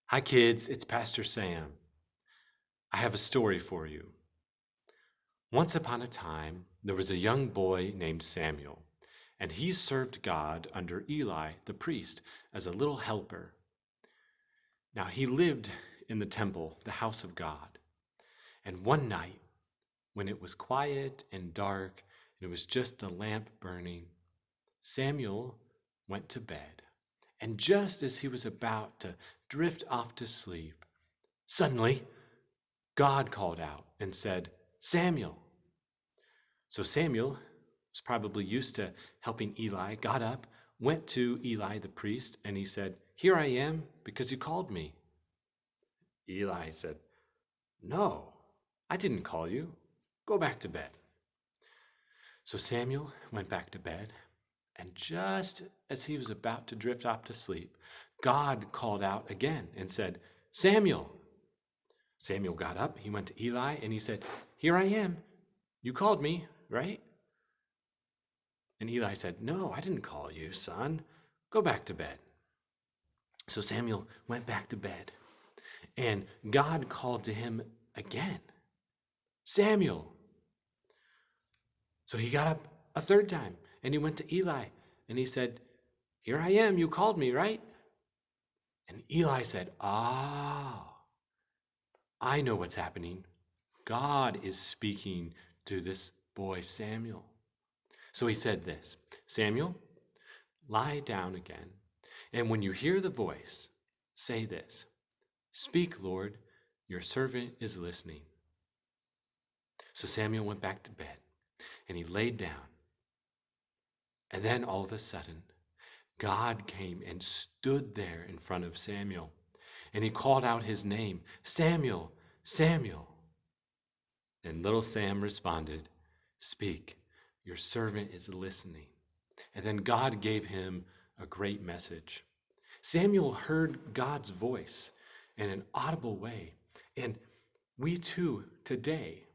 Hi, kids. It's Pastor Sam. I have a story for you. Once upon a time, there was a young boy named Samuel, and he served God under Eli the priest as a little helper. Now, he lived in the temple, the house of God. And one night, when it was quiet and dark, and it was just the lamp burning, Samuel went to bed. And just as he was about to drift off to sleep, suddenly, God called out and said, Samuel. So Samuel was probably used to helping Eli, got up, went to Eli the priest, and he said, Here I am, because you called me. Eli said, No, I didn't call you. Go back to bed. So Samuel went back to bed, and just as he was about to drift off to sleep, God called out again and said, Samuel. Samuel got up, he went to Eli, and he said, Here I am. You called me, right? And Eli said, No, I didn't call you, son. Go back to bed. So Samuel went back to bed, and God called to him again, Samuel. So he got up a third time, and he went to Eli, and he said, Here I am. You called me, right? And Eli said, I know what's happening. God is speaking to this boy, Samuel. So he said this, Samuel, lie down again, and when you hear the voice, say this, Speak, Lord, your servant is listening. So Samuel went back to bed, and he laid down. And then all of a sudden, God came and stood there in front of Samuel, and he called out his name, Samuel, Samuel. And little Sam responded, Speak, your servant is listening. And then God gave him a great message. Samuel heard God's voice in an audible way. And we too, today,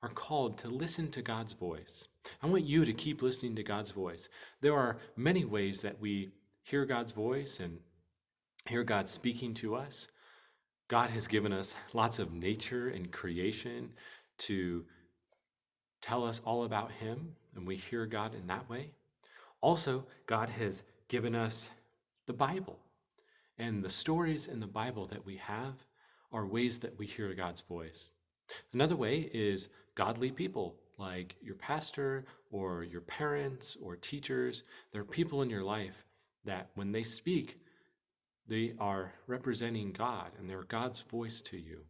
are called to listen to God's voice. I want you to keep listening to God's voice. There are many ways that we hear God's voice and hear God speaking to us. God has given us lots of nature and creation to tell us all about Him, and we hear God in that way. Also, God has given us the Bible, and the stories in the Bible that we have are ways that we hear God's voice. Another way is godly people, like your pastor or your parents or teachers. There are people in your life that when they speak, they are representing God, and they're God's voice to you.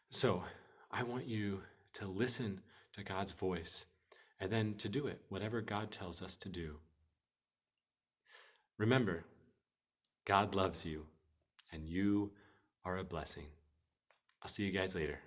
So I want you to listen to God's voice and then to do it, whatever God tells us to do. Remember, God loves you, and you are a blessing. I'll see you guys later.